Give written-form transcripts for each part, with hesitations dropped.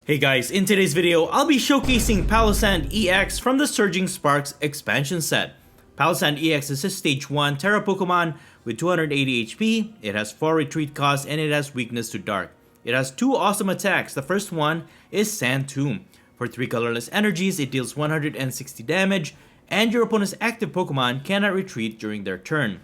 Hey guys, in today's video, I'll be showcasing Palossand EX from the Surging Sparks expansion set. Palossand EX is a stage 1 Terra Pokemon with 280 HP, it has 4 retreat cost, and it has weakness to dark. It has 2 awesome attacks. The first one is Sand Tomb. For 3 colorless energies, it deals 160 damage, and your opponent's active Pokemon cannot retreat during their turn.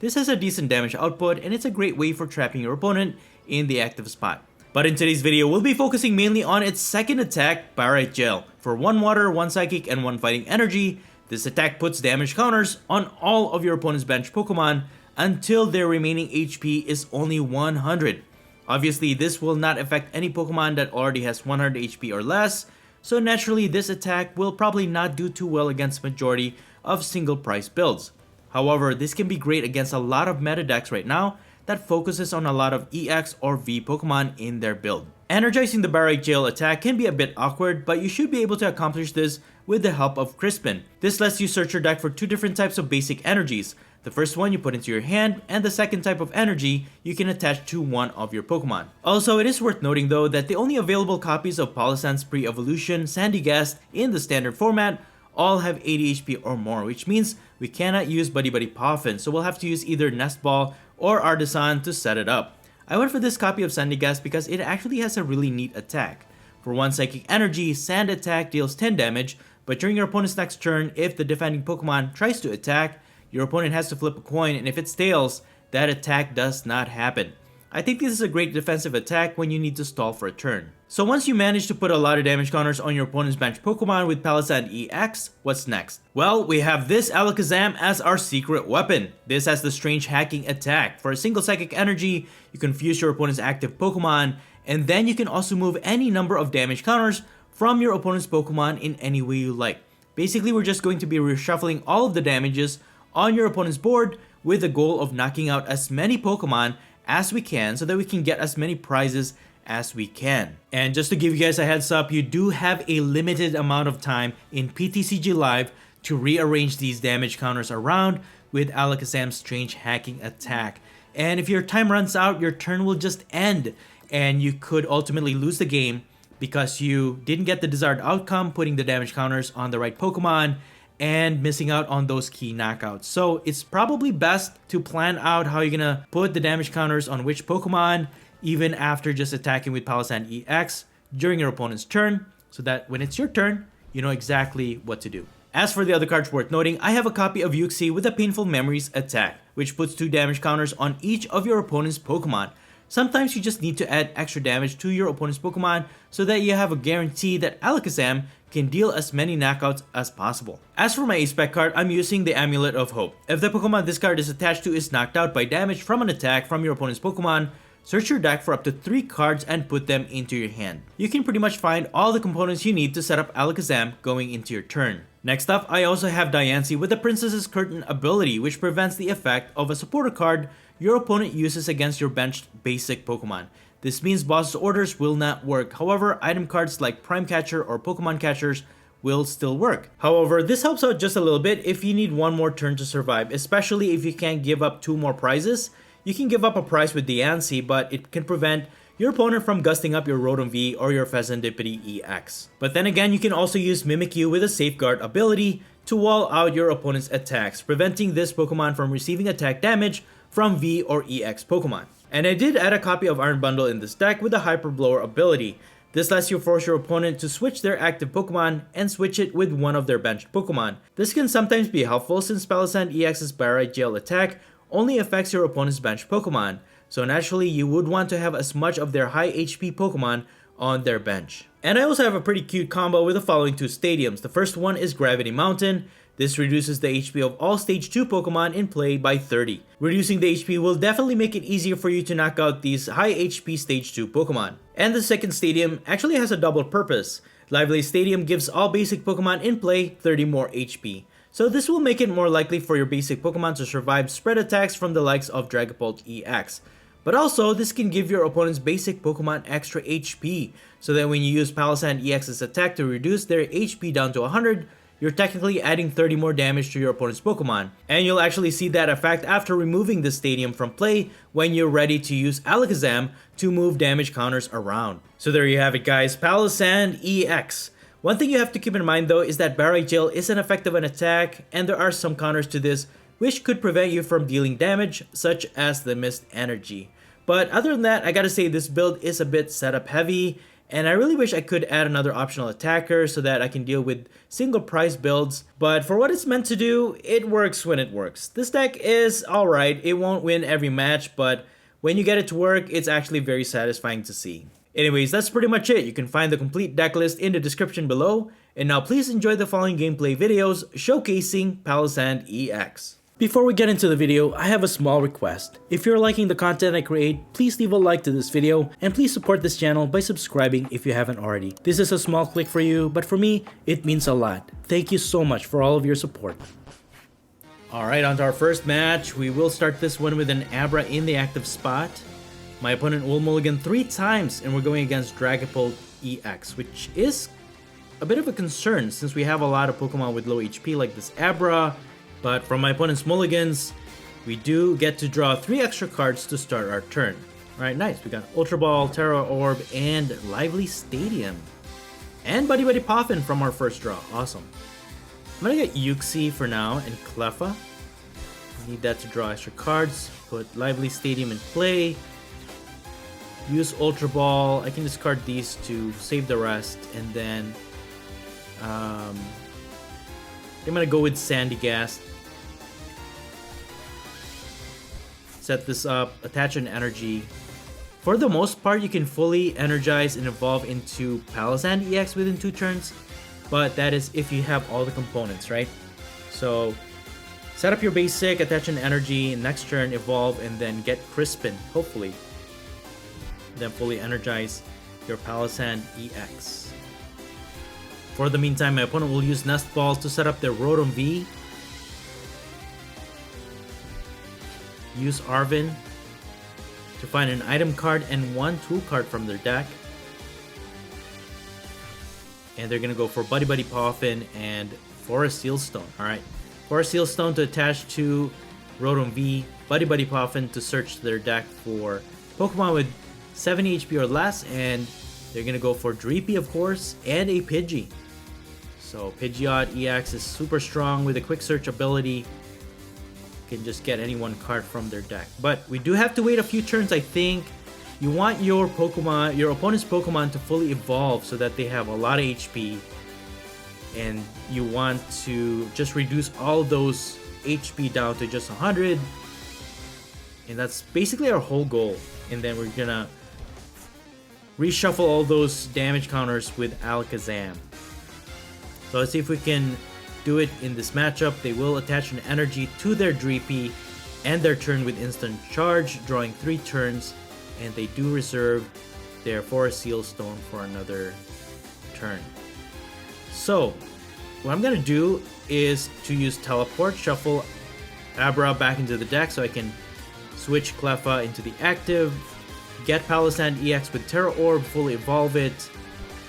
This has a decent damage output, and it's a great way for trapping your opponent in the active spot. But in today's video, we'll be focusing mainly on its second attack, Pyrite Gel. For 1 water, 1 psychic, and 1 fighting energy, this attack puts damage counters on all of your opponent's bench Pokemon until their remaining HP is only 100. Obviously, this will not affect any Pokemon that already has 100 HP or less, so naturally this attack will probably not do too well against majority of single price builds. However, this can be great against a lot of meta decks right now that focuses on a lot of EX or V Pokemon in their build. Energizing the Pyrite Gel attack can be a bit awkward, but you should be able to accomplish this with the help of Crispin. This lets you search your deck for 2 different types of basic energies. The first one you put into your hand, and the second type of energy you can attach to one of your Pokemon. Also, it is worth noting though that the only available copies of Palossand's pre-evolution Sandygast in the standard format all have 80 HP or more, which means we cannot use Buddy Buddy Poffin, so we'll have to use either Nest Ball or Artisan to set it up. I went for this copy of Sandygast because it actually has a really neat attack. For 1 psychic energy, Sand attack deals 10 damage, but during your opponent's next turn, if the defending Pokemon tries to attack, your opponent has to flip a coin, and if it tails, that attack does not happen. I think this is a great defensive attack when you need to stall for a turn. So once you manage to put a lot of damage counters on your opponent's bench Pokemon with Palossand EX, what's next? Well, we have this ALAKAZAM as our secret weapon. This has the strange hacking attack. For a single psychic energy, you confuse your opponent's active Pokemon, and then you can also move any number of damage counters from your opponent's Pokemon in any way you like. Basically, we're just going to be reshuffling all of the damages on your opponent's board with the goal of knocking out as many Pokemon as we can so that we can get as many prizes as we can. And just to give you guys a heads up, you do have a limited amount of time in PTCG Live to rearrange these damage counters around with ALAKAZAM's strange hacking attack. And if your time runs out, your turn will just end, and you could ultimately lose the game because you didn't get the desired outcome, putting the damage counters on the right Pokemon and missing out on those key knockouts. So it's probably best to plan out how you're gonna put the damage counters on which Pokemon even after just attacking with Palossand EX during your opponent's turn, so that when it's your turn, you know exactly what to do. As for the other cards worth noting, I have a copy of Yuxi with a Painful Memories attack, which puts 2 damage counters on each of your opponent's Pokemon. Sometimes you just need to add extra damage to your opponent's Pokemon so that you have a guarantee that ALAKAZAM can deal as many knockouts as possible. As for my A-Spec card, I'm using the Amulet of Hope. If the Pokemon this card is attached to is knocked out by damage from an attack from your opponent's Pokemon, search your deck for up to 3 cards and put them into your hand. You can pretty much find all the components you need to set up ALAKAZAM going into your turn. Next up, I also have Diancie with the Princess's Curtain ability, which prevents the effect of a supporter card your opponent uses against your benched basic Pokemon. This means boss's orders will not work. However, item cards like Prime Catcher or Pokemon Catchers will still work. However, this helps out just a little bit if you need 1 more turn to survive, especially if you can't give up 2 more prizes. You can give up a prize with Diancie, but it can prevent your opponent from gusting up your Rotom V or your Pheasantipede EX. But then again, you can also use Mimikyu with a Safeguard ability to wall out your opponent's attacks, preventing this Pokemon from receiving attack damage from V or EX Pokemon. And I did add a copy of Iron Bundle in this deck with a Hyper Blower ability. This lets you force your opponent to switch their active Pokemon and switch it with one of their benched Pokemon. This can sometimes be helpful since Palossand EX's Pyrite Gel attack only affects your opponent's bench Pokemon, so naturally you would want to have as much of their high HP Pokemon on their bench. And I also have a pretty cute combo with the following 2 stadiums. The first one is Gravity Mountain. This reduces the HP of all stage 2 Pokemon in play by 30. Reducing the HP will definitely make it easier for you to knock out these high HP stage 2 Pokemon. And the second stadium actually has a double purpose. Lively Stadium gives all basic Pokemon in play 30 more HP. So this will make it more likely for your basic Pokemon to survive spread attacks from the likes of Dragapult EX. But also, this can give your opponent's basic Pokemon extra HP, so that when you use Palossand EX's attack to reduce their HP down to 100, you're technically adding 30 more damage to your opponent's Pokemon. And you'll actually see that effect after removing the stadium from play when you're ready to use ALAKAZAM to move damage counters around. So there you have it guys, Palossand EX. One thing you have to keep in mind though is that Barrage Gel isn't effective on attack, and there are some counters to this which could prevent you from dealing damage, such as the Mist Energy. But other than that, I gotta say this build is a bit setup heavy, and I really wish I could add another optional attacker so that I can deal with single price builds. But for what it's meant to do, it works when it works. This deck is alright, it won't win every match, but when you get it to work, it's actually very satisfying to see. Anyways, that's pretty much it. You can find the complete deck list in the description below. And now please enjoy the following gameplay videos showcasing Palossand EX. Before we get into the video, I have a small request. If you're liking the content I create, please leave a like to this video, and please support this channel by subscribing if you haven't already. This is a small click for you, but for me, it means a lot. Thank you so much for all of your support. Alright, on to our first match. We will start this one with an Abra in the active spot. My opponent will mulligan 3 times, and we're going against Dragapult EX, which is a bit of a concern since we have a lot of Pokemon with low HP like this Abra. But from my opponent's mulligans, we do get to draw 3 extra cards to start our turn. Alright, nice. We got Ultra Ball, Terra Orb, and Lively Stadium. And Buddy Buddy Poffin from our first draw. Awesome. I'm gonna get Uxie for now and Cleffa. Need that to draw extra cards. Put Lively Stadium in play. Use Ultra Ball. I can discard these to save the rest. And then I'm gonna go with Sandygast. Set this up, attach an energy. For the most part, you can fully energize and evolve into Palossand EX within 2 turns, but that is if you have all the components, right? So set up your basic, attach an energy, next turn evolve, and then get Crispin, hopefully. Then fully energize your Palossand EX. For the meantime, my opponent will use Nest Balls to set up their Rotom V. Use Arven to find an item card and 1 tool card from their deck. And they're going to go for Buddy Buddy Poffin and Forest Sealstone. Alright, Forest Sealstone to attach to Rotom V, Buddy Buddy Poffin to search their deck for Pokemon with 70 HP or less, and they're going to go for Dreepy, of course, and a Pidgey. So Pidgeot EX is super strong with a quick search ability. Can just get any 1 card from their deck. But we do have to wait a few turns, I think. You want your Pokemon, your opponent's Pokemon to fully evolve so that they have a lot of HP. And you want to just reduce all those HP down to just 100. And that's basically our whole goal. And then we're gonna reshuffle all those damage counters with ALAKAZAM. So let's see if we can do it in this matchup. They will attach an energy to their Dreepy and their turn with instant charge, drawing 3 turns, and they do reserve their Forest Sealstone for another turn. So what I'm gonna do is to use Teleport, shuffle Abra back into the deck so I can switch Cleffa into the active, get Palossand EX with Terra Orb, fully evolve it,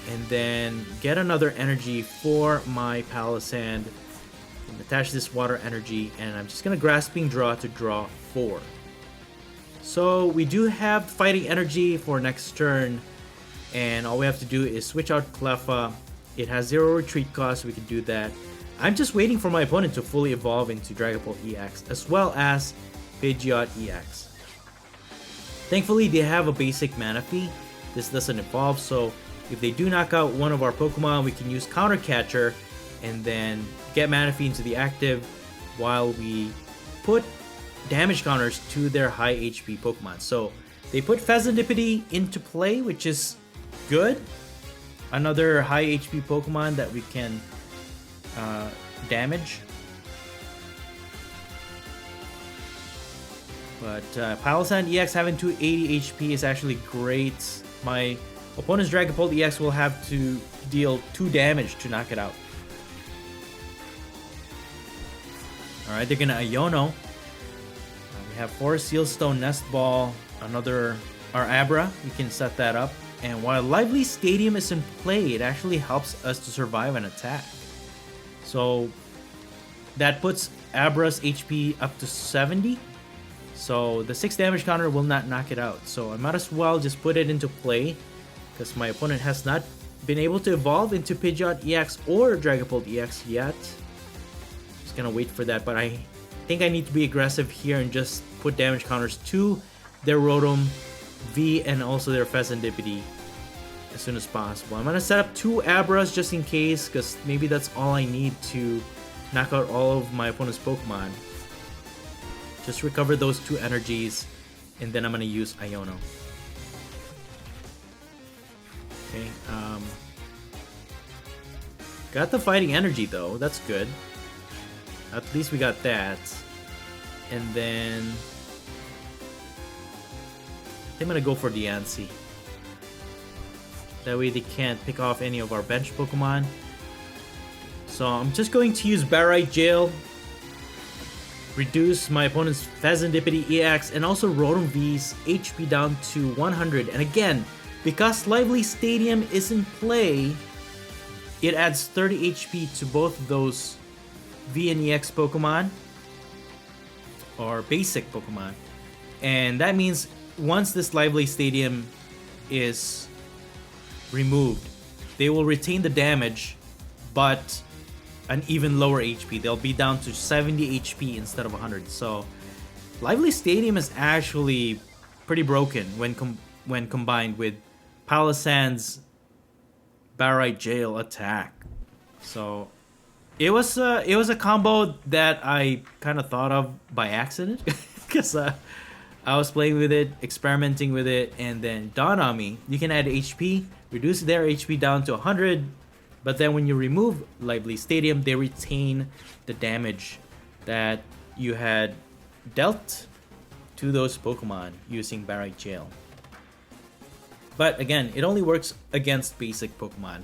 and then get another energy for my Palossand. And attach this water energy, and I'm just gonna Grasping Draw to draw 4. So we do have fighting energy for next turn, and all we have to do is switch out Cleffa. It has 0 retreat cost, so we can do that. I'm just waiting for my opponent to fully evolve into Dragapult EX, as well as Pidgeot EX. Thankfully, they have a basic Manaphy. This doesn't evolve, so if they do knock out one of our Pokemon, we can use Counter Catcher and then get Manaphy into the active while we put damage counters to their high HP Pokemon. So they put Pheasantipede into play, which is good. Another high HP Pokemon that we can damage. But Palossand EX having 280 HP is actually great. My opponent's Dragapult EX will have to deal 2 damage to knock it out. Alright, they're gonna Iono. We have Forest Sealstone, Nest Ball, another our Abra. We can set that up. And while Lively Stadium is in play, it actually helps us to survive an attack. So that puts Abra's HP up to 70. So the 6 damage counter will not knock it out. So I might as well just put it into play, because my opponent has not been able to evolve into Pidgeot EX or Dragapult EX yet. Just gonna wait for that, but I think I need to be aggressive here and just put damage counters to their Rotom V and also their Fezandipity as soon as possible. I'm gonna set up 2 Abras just in case, because maybe that's all I need to knock out all of my opponent's Pokemon. Just recover those 2 energies, and then I'm gonna use Iono. Okay, got the fighting energy though, that's good. At least we got that. And then I'm gonna go for the Diancie. That way they can't pick off any of our bench Pokemon. So I'm just going to use Barite Jail, reduce my opponent's Fezandipity EX, and also Rotom V's HP down to 100. And again, because Lively Stadium is in play, it adds 30 HP to both of those V and EX Pokemon, or basic Pokemon. And that means once this Lively Stadium is removed, they will retain the damage, but an even lower HP. They'll be down to 70 HP instead of 100. So Lively Stadium is actually pretty broken when combined with Palossand's Barite Jail attack. So it was a combo that I kind of thought of by accident, because I was playing with it, experimenting with it, and then dawned on me, you can add HP, reduce their HP down to 100, but then when you remove Lively Stadium, they retain the damage that you had dealt to those Pokemon using Barite Jail. But again, it only works against basic Pokemon.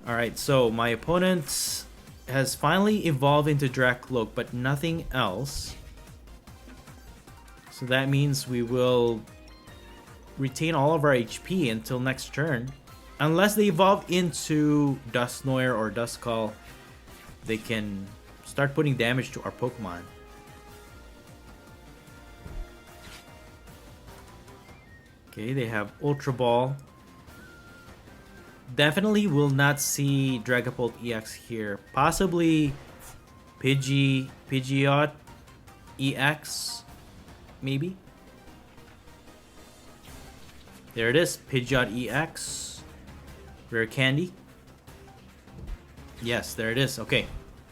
Alright, so my opponent has finally evolved into Dracloak, but nothing else. So that means we will retain all of our HP until next turn. Unless they evolve into Dusknoir or Duskull, they can start putting damage to our Pokemon. Okay, they have Ultra Ball. Definitely will not see Dragapult EX here. Possibly Pidgeot EX, maybe. There it is, Pidgeot EX. Rare Candy. Yes, there it is. Okay.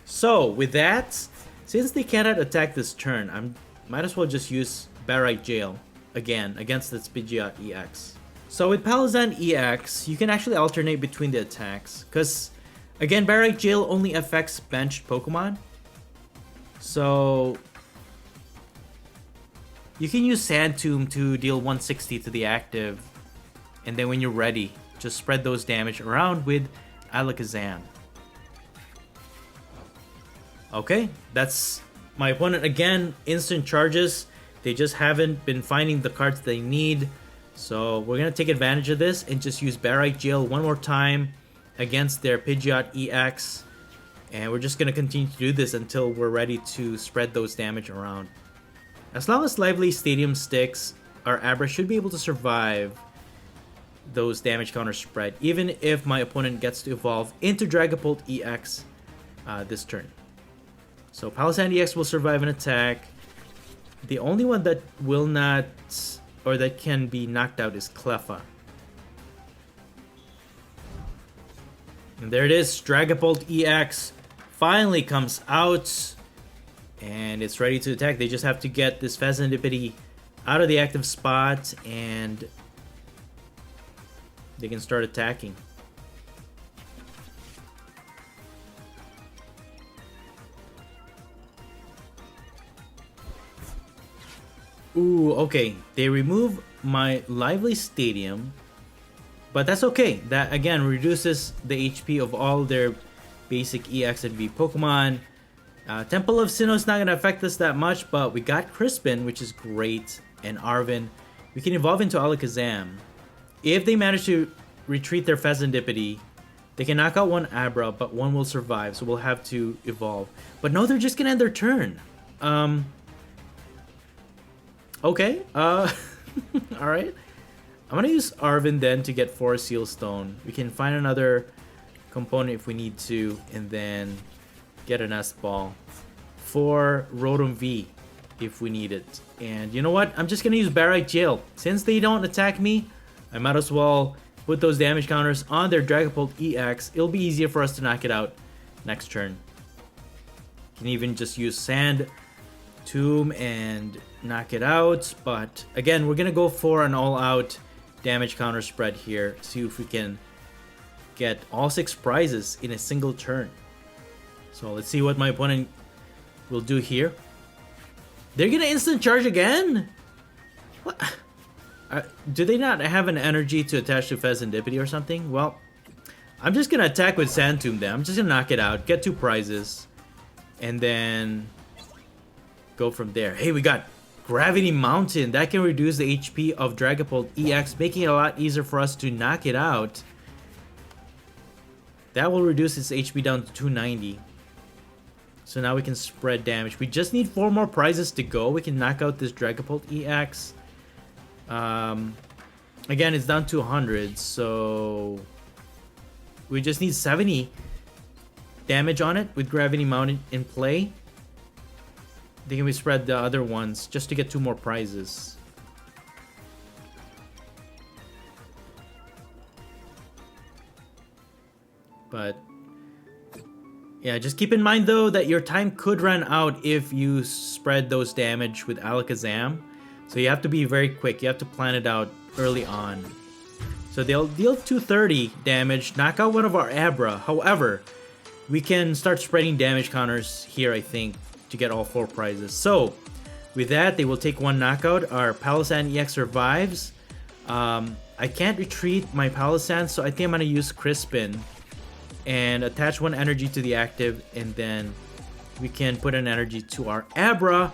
So, with that, since they cannot attack this turn, I might as well just use Barite Jail again against its Pidgeot EX. So with Palossand EX, you can actually alternate between the attacks, because again, Barite Jail only affects benched Pokemon. So you can use Sand Tomb to deal 160 to the active, and then when you're ready, just spread those damage around with Alakazam. Okay, that's my opponent again, instant charges. They just haven't been finding the cards they need. So we're going to take advantage of this and just use Barite Jail one more time against their Pidgeot EX. And we're just going to continue to do this until we're ready to spread those damage around. As long as Lively Stadium sticks, our Abra should be able to survive those damage counter spread, even if my opponent gets to evolve into Dragapult EX this turn. So Palossand EX will survive an attack. The only one that will not, or that can be knocked out, is Cleffa. And there it is, Dragapult EX finally comes out. And it's ready to attack. They just have to get this Fezandipity out of the active spot, and they can start attacking. Ooh, okay. They remove my Lively Stadium, but that's okay. That again reduces the HP of all their basic EX and V Pokemon. Temple of Sinnoh is not going to affect us that much, but we got Crispin, which is great, and Arven. We can evolve into Alakazam. If they manage to retreat their Fezandipity, They can knock out one Abra, but one will survive, so we'll have to evolve. But no, they're just gonna end their turn. Okay, alright. I'm gonna use Arven then to get 4 Seal Stone. We can find another component if we need to, and then get a Nest Ball for Rotom V if we need it. And you know what? I'm just gonna use Barrite Jail. Since they don't attack me, I might as well put those damage counters on their Dragapult EX. It'll be easier for us to knock it out next turn. Can even just use Sand Tomb and knock it out. But again, we're gonna go for an all-out damage counter spread here. See if we can get all 6 prizes in a single turn. So let's see what my opponent will do here. They're gonna instant charge again? What? Do they not have an energy to attach to Pheasantipity or something? Well, I'm just gonna attack with Sand Tomb then. I'm just gonna knock it out, get 2 prizes, and then go from there. Hey, we got Gravity Mountain. That can reduce the HP of Dragapult EX, making it a lot easier for us to knock it out. That will reduce its HP down to 290. So now we can spread damage. We just need 4 more prizes to go. We can knock out this Dragapult EX. Again, it's down to 100, so we just need 70 damage on it with Gravity Mountain in play. Then we spread the other ones just to get 2 more prizes. But yeah, just keep in mind though that your time could run out if you spread those damage with ALAKAZAM. So you have to be very quick. You have to plan it out early on. So they'll deal 230 damage, knock out one of our Abra. However, we can start spreading damage counters here, I think, to get all 4 prizes. So with that, they will take 1 knockout. Our Palossand EX survives. I can't retreat my Palossand, so I think I'm going to use Crispin and attach 1 energy to the active, and then we can put an energy to our Abra.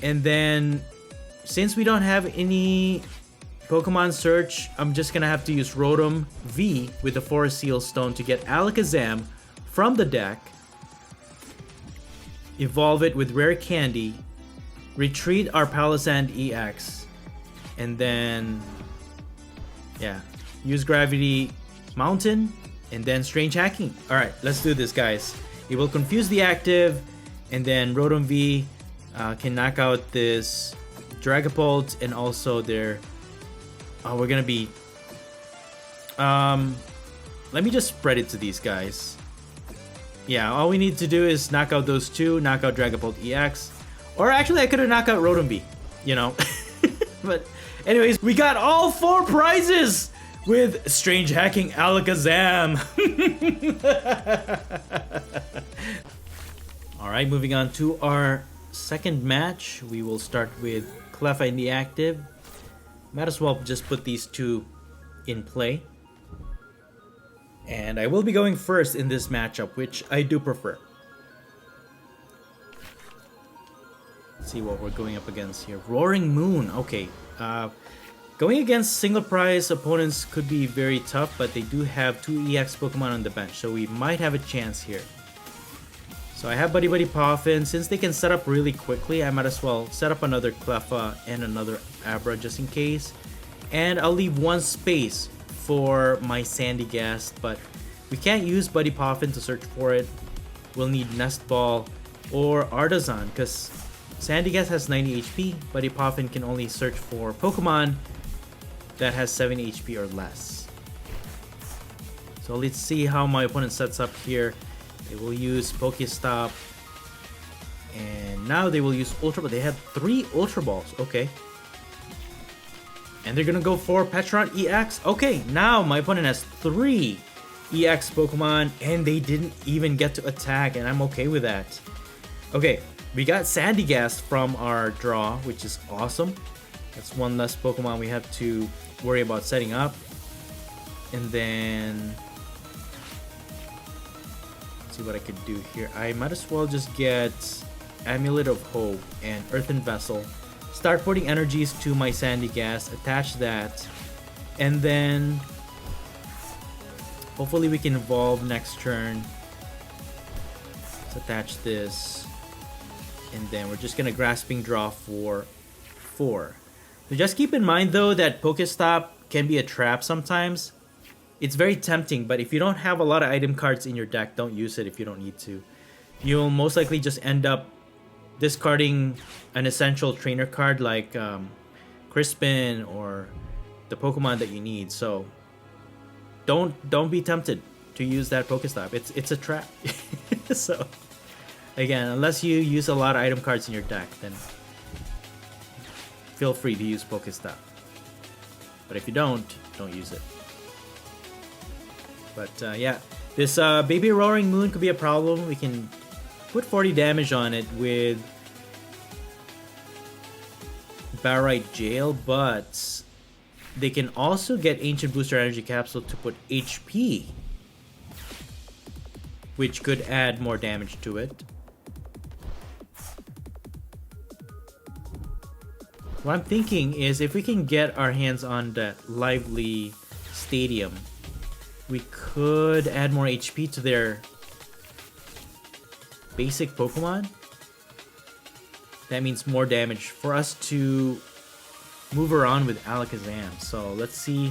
And then since we don't have any Pokemon search, I'm just gonna have to use Rotom V with the Forest Seal Stone to get ALAKAZAM from the deck, evolve it with Rare Candy, retreat our Palossand EX, and then yeah, use Gravity Mountain and then Strange Hacking. Alright, let's do this, guys. It will confuse the active, and then Rotom V can knock out this Dragapult, and also their we're gonna be let me just spread it to these guys. Yeah, all we need to do is knock out those 2, knock out Dragapult EX, or actually I could have knocked out Rotom V, you know. But anyways, we got all 4 prizes with Strange Hacking ALAKAZAM. Alright, moving on to our second match. We will start with Cleffa in the active. Might as well just put these 2 in play. And I will be going first in this matchup, which I do prefer. Let's see what we're going up against here. Roaring Moon. Okay. Going against single prize opponents could be very tough, but they do have 2 EX Pokemon on the bench, so we might have a chance here. So I have Buddy Buddy Poffin. Since they can set up really quickly, I might as well set up another Cleffa and another Abra just in case. And I'll leave 1 space for my Sandygast, but we can't use Buddy Poffin to search for it. We'll need Nest Ball or Artisan, because Sandygast has 90 HP. Buddy Poffin can only search for Pokemon that has 70 HP or less. So let's see how my opponent sets up here. They will use Pokestop, and now they will use Ultra Ball. They have 3 Ultra Balls, okay. And they're gonna go for Petron EX. Okay, now my opponent has 3 EX Pokemon, and they didn't even get to attack, and I'm okay with that. Okay, we got Sandygast from our draw, which is awesome. That's 1 less Pokemon we have to worry about setting up. And then see what I could do here. I might as well just get Amulet of Hope and Earthen Vessel. Start putting energies to my Sandygast, attach that, and then Hopefully we can evolve next turn. Let's attach this. And then we're just gonna Grasping draw for 4. So just keep in mind though that Pokestop can be a trap sometimes. It's very tempting, but if you don't have a lot of item cards in your deck, don't use it if you don't need to. You'll most likely just end up discarding an essential trainer card like Crispin or the Pokemon that you need. So don't be tempted to use that Pokestop. It's a trap. So again, unless you use a lot of item cards in your deck, then feel free to use Pokestop. But if you don't use it. But yeah, this Baby Roaring Moon could be a problem. We can put 40 damage on it with Barrite Jail, but they can also get Ancient Booster Energy Capsule to put HP, which could add more damage to it. What I'm thinking is if we can get our hands on the Lively Stadium, we could add more HP to their basic Pokemon. That means more damage for us to move around with Alakazam. So let's see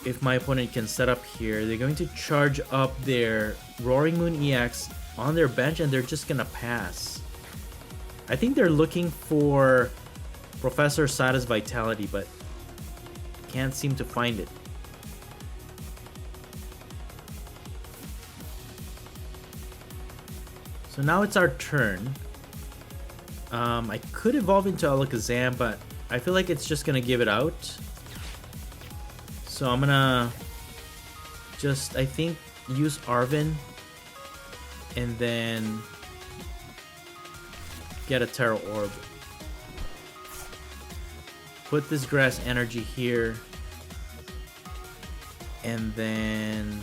if my opponent can set up here. They're going to charge up their Roaring Moon EX on their bench and they're just gonna pass. I think they're looking for Professor Sada's Vitality, but can't seem to find it. So now it's our turn. I could evolve into Alakazam, but I feel like it's just gonna give it out. So I'm gonna just, I think, use Arven and then get a Terra Orb. Put this Grass Energy here. And then...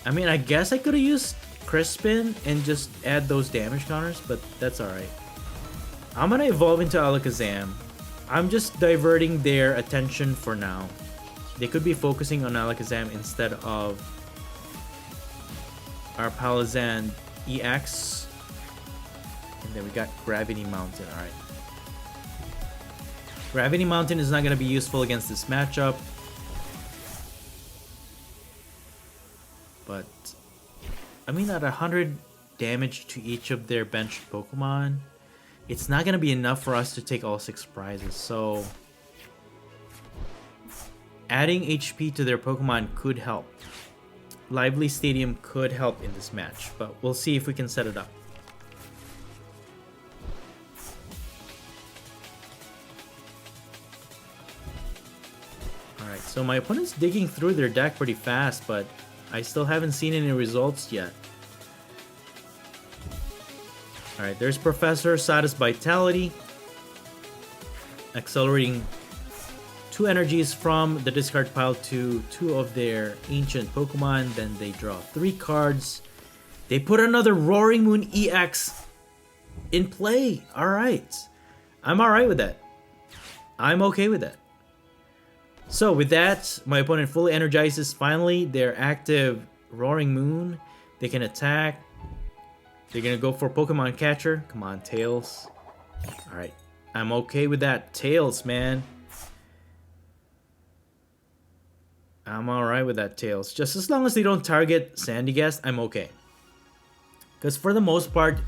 I mean, I guess I could have used Crispin and just add those damage counters, but that's alright. I'm gonna evolve into Alakazam. I'm just diverting their attention for now. They could be focusing on Alakazam instead of our Palossand EX. And then we got Gravity Mountain, alright. Gravity Mountain is not going to be useful against this matchup. But, I mean, at 100 damage to each of their benched Pokemon, it's not going to be enough for us to take all 6 prizes. So, adding HP to their Pokemon could help. Lively Stadium could help in this match, but we'll see if we can set it up. Alright, so my opponent's digging through their deck pretty fast, but I still haven't seen any results yet. Alright, there's Professor Sada's Vitality, accelerating 2 energies from the discard pile to 2 of their ancient Pokemon. Then they draw 3 cards. They put another Roaring Moon EX in play. Alright. I'm alright with that. I'm okay with that. So with that, my opponent fully energizes finally their active Roaring Moon. They can attack. They're gonna go for Pokemon Catcher. Come on, Tails. Alright. I'm okay with that. Tails, man. I'm alright with that, Tails. Just as long as they don't target Sandygast, I'm okay. Because for the most part,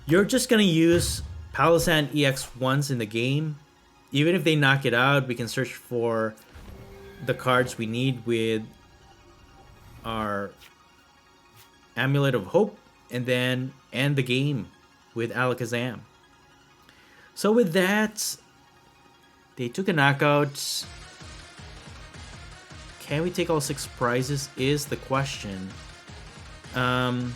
you're just going to use Palossand EX once in the game. Even if they knock it out, we can search for the cards we need with our Amulet of Hope. And then end the game with Alakazam. So with that, they took a knockout. Can we take all 6 prizes is the question. Let me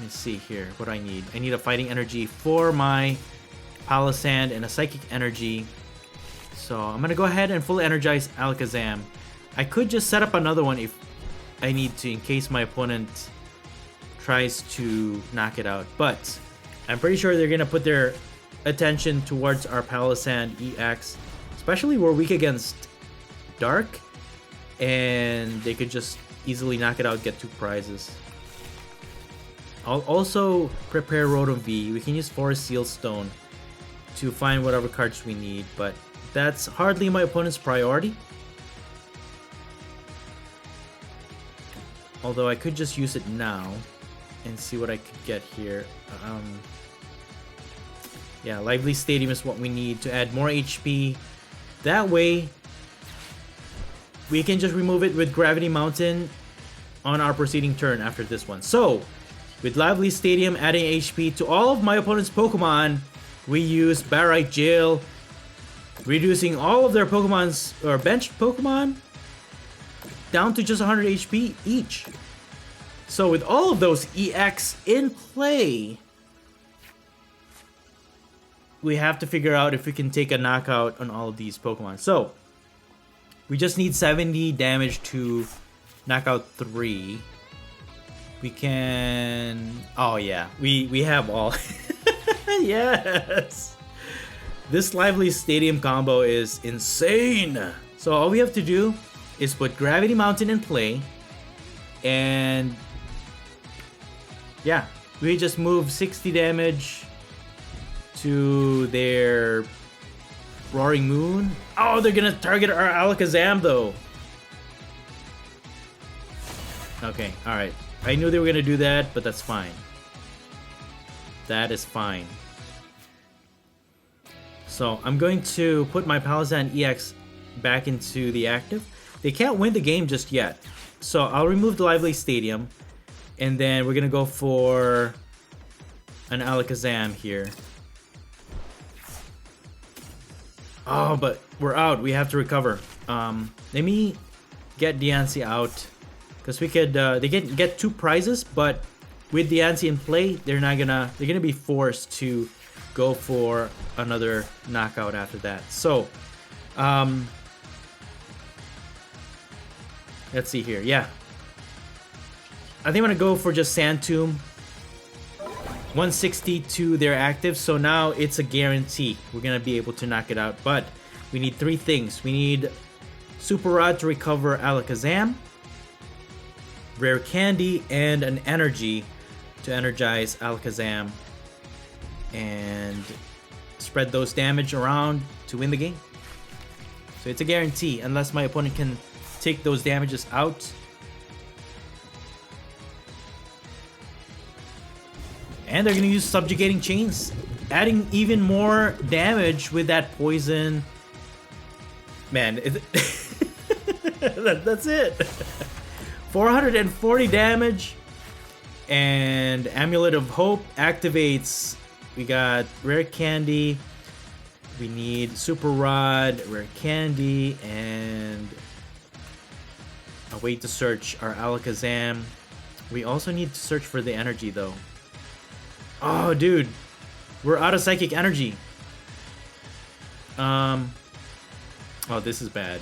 see here what I need. I need a Fighting Energy for my Palossand and a Psychic Energy. So I'm gonna go ahead and fully energize Alakazam. I could just set up another one if I need to, in case my opponent tries to knock it out. But I'm pretty sure they're gonna put their attention towards our Palossand EX, especially we're weak against Dark, and they could just easily knock it out, get 2 prizes. I'll also prepare Rotom V. We can use Forest Seal Stone to find whatever cards we need, but that's hardly my opponent's priority. Although I could just use it now and see what I could get here. Yeah, Lively Stadium is what we need to add more HP. That way, we can just remove it with Gravity Mountain on our proceeding turn after this one. So, with Lively Stadium adding HP to all of my opponent's Pokemon, we use Barite Jail, reducing all of their Pokemon's, or benched Pokemon, down to just 100 HP each. So with all of those EX in play, we have to figure out if we can take a knockout on all of these Pokemon. So, we just need 70 damage to knock out 3. We can... Oh yeah, we have all. Yes! This Lively Stadium combo is insane! So all we have to do is put Gravity Mountain in play, and yeah, we just move 60 damage to their Roaring Moon. Oh, they're gonna target our Alakazam though. Okay, alright. I knew they were gonna do that, but that's fine. That is fine. So I'm going to put my Palossand EX back into the active. They can't win the game just yet. So I'll remove the Lively Stadium, and then we're gonna go for an Alakazam here. Oh, but we're out. We have to recover. Let me get Diancie out, because we could. They get 2 prizes, but with Diancie in play, they're gonna be forced to go for another knockout after that. So, let's see here. Yeah, I think I'm gonna go for just Sand Tomb. 160 to their active, so now it's a guarantee we're gonna be able to knock it out. But we need 3 things. We need Super Rod to recover Alakazam, Rare Candy, and an Energy to energize Alakazam and spread those damage around to win the game. So it's a guarantee unless my opponent can take those damages out. And they're going to use Subjugating Chains, adding even more damage with that poison. Man, that's it. 440 damage. And Amulet of Hope activates. We got Rare Candy. We need Super Rod, Rare Candy, and a way to search our Alakazam. We also need to search for the energy though. Oh, dude, we're out of Psychic Energy. Oh, this is bad.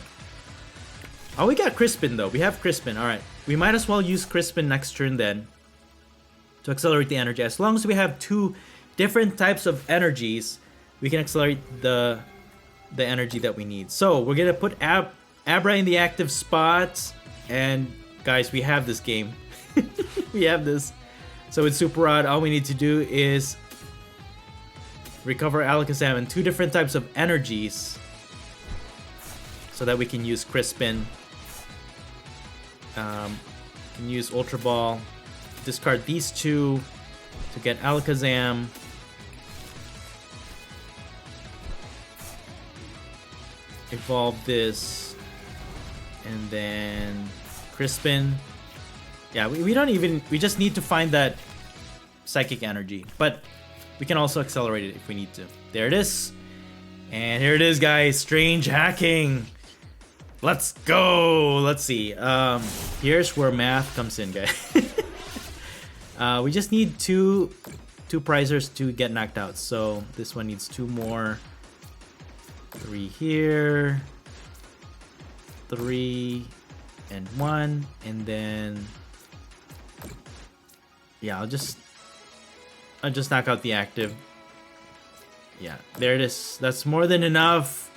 Oh, we got Crispin though. We have Crispin. All right, we might as well use Crispin next turn then to accelerate the energy. As long as we have 2 different types of energies, we can accelerate the energy that we need. So we're gonna put Abra in the active spot, and guys, we have this game. We have this. So with Super Rod, all we need to do is recover Alakazam in 2 different types of energies so that we can use Crispin. Can use Ultra Ball, discard these 2 to get Alakazam. Evolve this, and then Crispin. Yeah, we don't even, we just need to find that Psychic Energy, but we can also accelerate it if we need to. There it is. And here it is, guys. Strange hacking. Let's go. Let's see. Here's where math comes in, guys. We just need two prizers to get knocked out. So this one needs 2 more. 3 here. 3 and 1, and then yeah, I'll just knock out the active. Yeah, there it is. That's more than enough.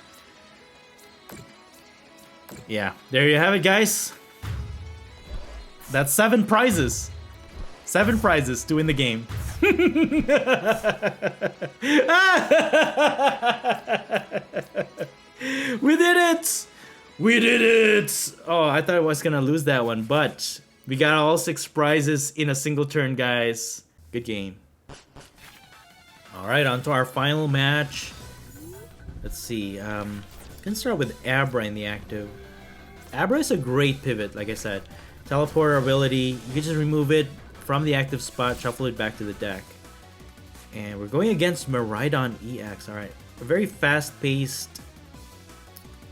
Yeah, there you have it, guys. That's 7 prizes. 7 prizes to win the game. We did it! We did it! Oh, I thought I was gonna lose that one, but we got all 6 prizes in a single turn, guys. Good game. Alright, on to our final match. Let's see. Gonna start with Abra in the active. Abra is a great pivot, like I said. Teleporter ability, you can just remove it from the active spot, shuffle it back to the deck. And we're going against Miraidon EX. Alright, a very fast-paced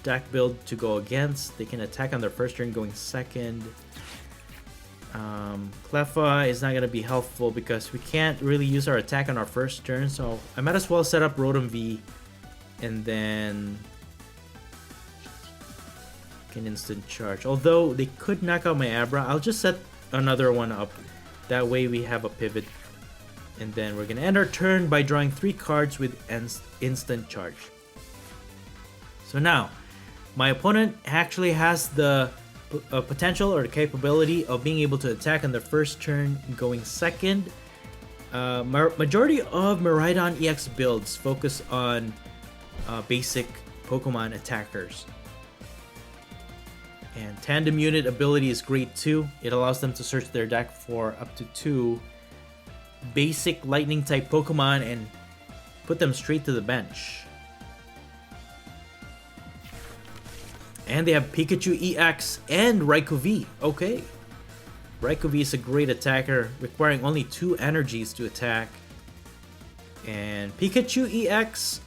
deck build to go against. They can attack on their first turn going second. Cleffa is not going to be helpful because we can't really use our attack on our first turn, so I might as well set up Rotom V and then can instant charge. Although they could knock out my Abra, I'll just set another one up. That way we have a pivot. And then we're going to end our turn by drawing 3 cards with instant charge. So now, my opponent actually has the potential or the capability of being able to attack on the first turn going second. Majority of Miraidon EX builds focus on basic Pokemon attackers. And Tandem Unit ability is great too. It allows them to search their deck for up to 2 basic lightning type Pokemon and put them straight to the bench. And they have Pikachu EX and Raikou V. Okay. Raikou V is a great attacker, requiring only 2 energies to attack. And Pikachu EX,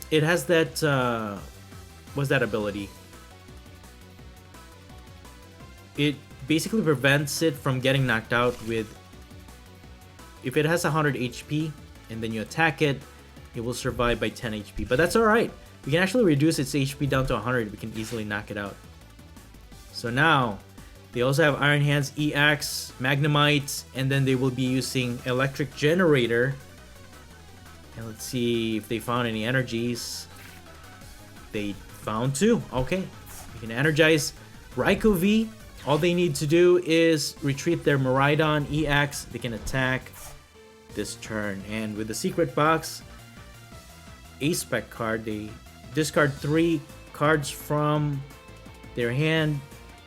it has that, what's that ability? It basically prevents it from getting knocked out with, if it has 100 HP and then you attack it, it will survive by 10 HP. But that's alright. We can actually reduce its HP down to 100. We can easily knock it out. So now, they also have Iron Hands EX, Magnemite, and then they will be using Electric Generator. And let's see if they found any energies. They found 2. Okay. We can energize Raikou V. All they need to do is retreat their Miraidon EX. They can attack this turn. And with the secret box, A-Spec card, they discard 3 cards from their hand,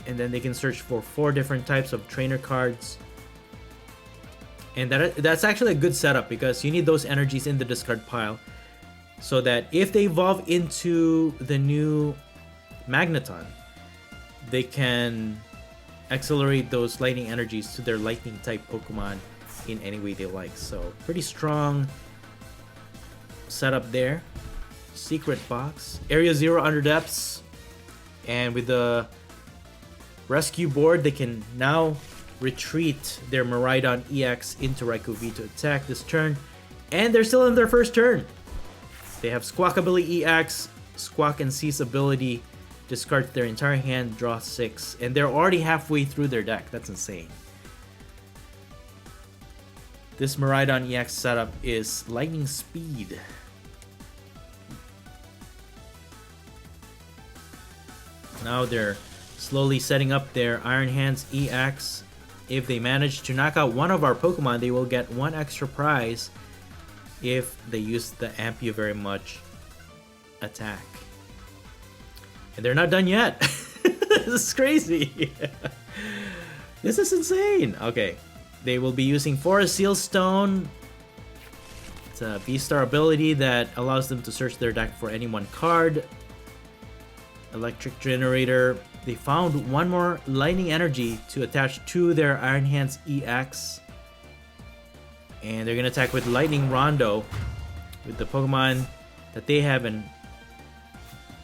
and then they can search for 4 different types of trainer cards. And that's actually a good setup because you need those energies in the discard pile so that if they evolve into the new Magneton, they can accelerate those lightning energies to their lightning type Pokemon in any way they like. So pretty strong setup there. Secret box, Area 0 under depths, and with the rescue board they can now retreat their Miraidon EX into Raikou V to attack this turn, and they're still in their first turn. They have Squawkabilly EX, Squawk and Seize ability, discard their entire hand, draw 6, and they're already halfway through their deck. That's insane. This Miraidon EX setup is lightning speed. Now they're slowly setting up their Iron Hands EX. If they manage to knock out one of our Pokemon, they will get 1 extra prize if they use the Amp You Very Much attack. And they're not done yet. This is crazy. This is insane. Okay. They will be using Forest Seal Stone. It's a V-Star ability that allows them to search their deck for any 1 card. Electric Generator. They found 1 more lightning energy to attach to their Iron Hands EX. And they're going to attack with Lightning Rondo with the Pokemon that they have and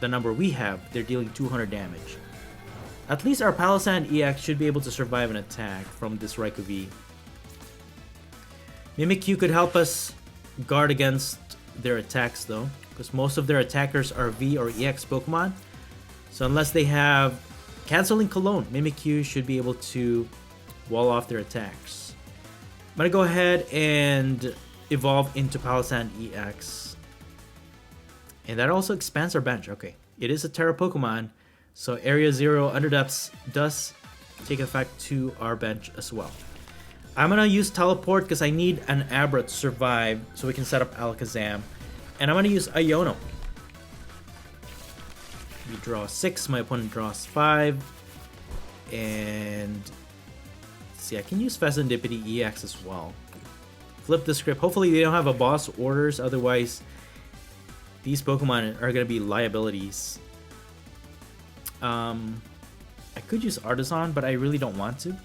the number we have. They're dealing 200 damage. At least our Palossand EX should be able to survive an attack from this Raikou V. Mimikyu could help us guard against their attacks though, because most of their attackers are V or EX Pokemon. So unless they have Canceling Cologne, Mimikyu should be able to wall off their attacks. I'm going to go ahead and evolve into Palossand EX. And that also expands our bench. Okay, it is a Terra Pokemon, so Area 0 Underdepths does take effect to our bench as well. I'm gonna use Teleport because I need an Abra to survive so we can set up Alakazam. And I'm gonna use Iono. We draw 6, my opponent draws 5. And let's see, I can use Fezandipity EX as well. Flip the script. Hopefully they don't have a boss orders, otherwise these Pokemon are gonna be liabilities. I could use Artisan, but I really don't want to.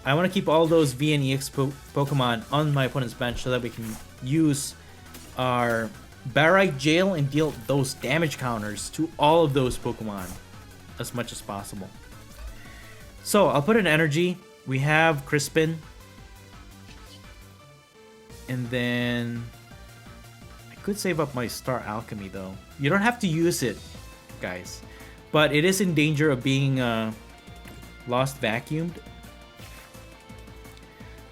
I want to keep all those V and EX Pokemon on my opponent's bench so that we can use our Barite Jail and deal those damage counters to all of those Pokemon as much as possible. So I'll put an energy. We have Crispin. And then I could save up my Star Alchemy though. You don't have to use it, guys. But it is in danger of being lost vacuumed.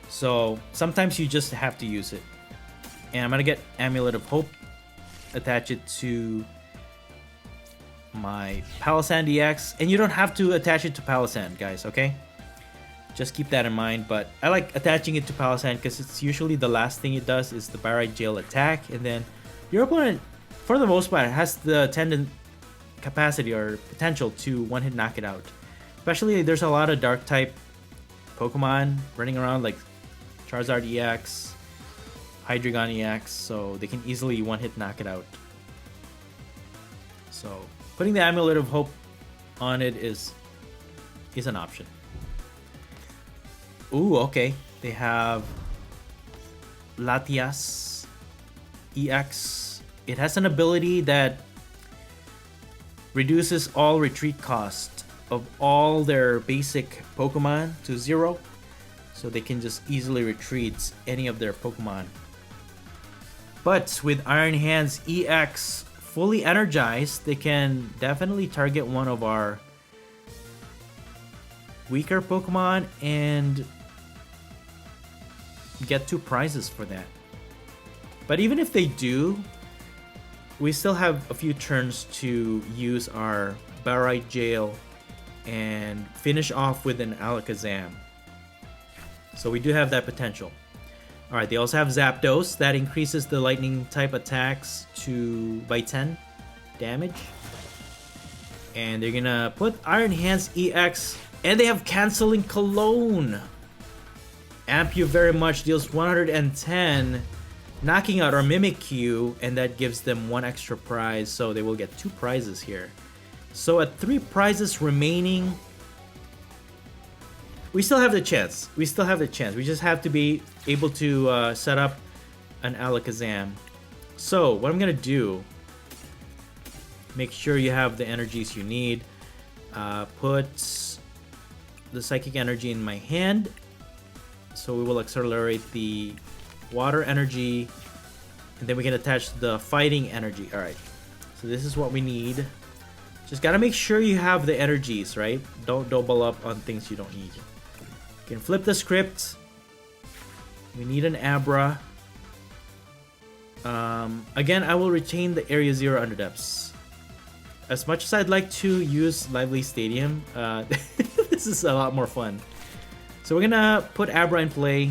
So sometimes you just have to use it. And I'm gonna get Amulet of Hope, attach it to my Palossand EX. And you don't have to attach it to Palossand, guys, okay? Just keep that in mind. But I like attaching it to Palossand because it's usually the last thing it does is the Barite Jail attack. And then your opponent, for the most part, has the capacity or potential to one-hit knock it out. Especially there's a lot of dark type Pokemon running around like Charizard EX, Hydreigon EX, so they can easily one-hit knock it out. So putting the Amulet of Hope on it is an option. Ooh, okay. They have Latias EX. It has an ability that reduces all retreat cost of all their basic Pokemon to 0. So they can just easily retreat any of their Pokemon. But with Iron Hands EX fully energized, they can definitely target one of our weaker Pokemon and get 2 prizes for that. But even if they do, we still have a few turns to use our Barite Jail and finish off with an Alakazam. So we do have that potential. Alright, they also have Zapdos. That increases the lightning type attacks by 10 damage. And they're gonna put Iron Hands EX. And they have Canceling Cologne. Amp you very much, deals 110, knocking out our Mimikyu, and that gives them 1 extra prize, so they will get 2 prizes here. So at 3 prizes remaining, we still have the chance. We still have the chance. We just have to be able to set up an Alakazam. So what I'm gonna do, make sure you have the energies you need. Put the Psychic Energy in my hand. So we will accelerate the water energy, and then we can attach the fighting energy. Alright, so this is what we need. Just gotta make sure you have the energies, right? Don't double up on things you don't need. You can flip the script. We need an Abra. Again, I will retain the Area 0 Underdepths. As much as I'd like to use Lively Stadium, this is a lot more fun. So we're gonna put Abra in play.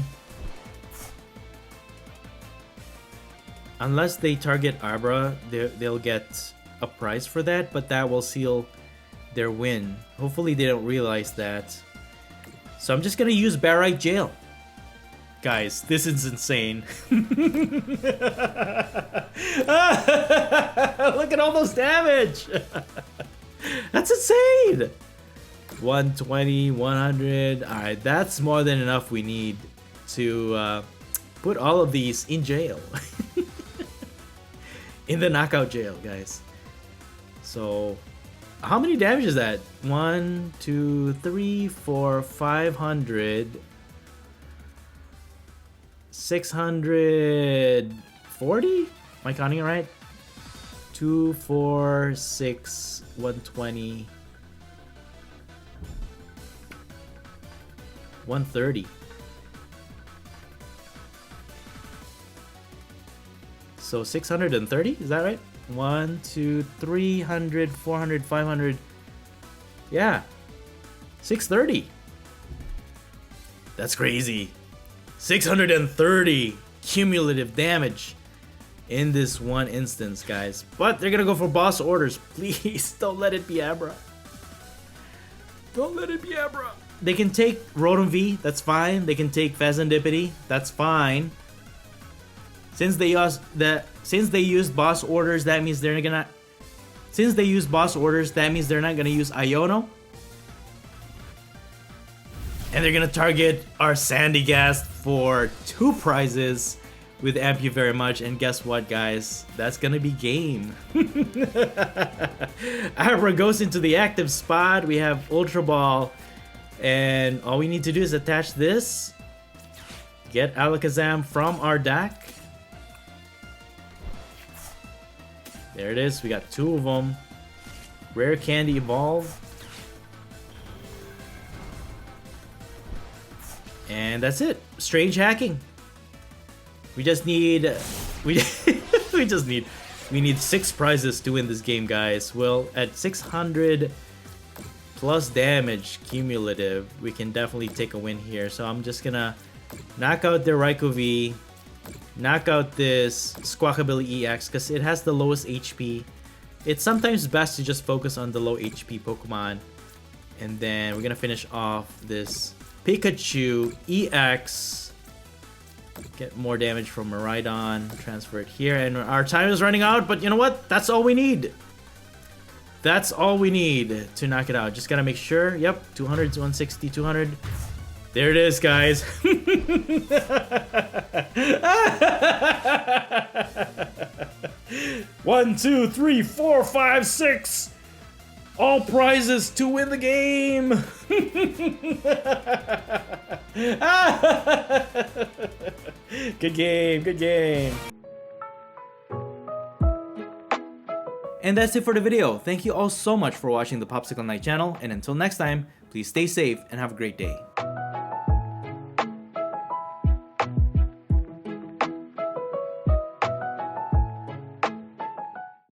Unless they target Abra, they'll get a prize for that, but that will seal their win. Hopefully they don't realize that. So I'm just gonna use Barite Jail. Guys, this is insane. Look at all those damage! That's insane! 120, 100. Alright, that's more than enough we need to put all of these in jail. In the knockout jail, guys. So, how many damage is that? 1, 2, 3, 4, 500. 640? Am I counting it right? 2, 4, 6, 120. 130. So 630, is that right? 1, 2, 300, 400, 500. Yeah. 630. That's crazy. 630 cumulative damage in this one instance, guys. But they're gonna go for boss orders. Please don't let it be Abra. Don't let it be Abra. They can take Rotom V, that's fine. They can take Fezandipity, that's fine. Since they used boss orders, that means they're gonna. Since they use boss orders, that means they're not gonna use Iono. And they're gonna target our Sandygast for 2 prizes with Amp You Very Much. And guess what, guys? That's gonna be game. Abra goes into the active spot. We have Ultra Ball. And all we need to do is attach this. Get Alakazam from our deck. There it is. We got 2 of them. Rare Candy Evolve. And that's it. Strange hacking. We just need we need 6 prizes to win this game, guys. Well, at 600 plus damage cumulative, we can definitely take a win here. So I'm just gonna knock out the Raikou V, knock out this Squawkabilly EX because it has the lowest HP. It's sometimes best to just focus on the low HP Pokemon. And then we're gonna finish off this Pikachu EX. Get more damage from Miraidon. Transfer it here. And our time is running out, but you know what? That's all we need. That's all we need to knock it out. Just gotta make sure. Yep, 200, 160, 200. There it is, guys. 1, 2, 3, 4, 5, 6. All prizes to win the game. Good game, good game. And that's it for the video. Thank you all so much for watching the Popsicleknight channel, and until next time, please stay safe and have a great day.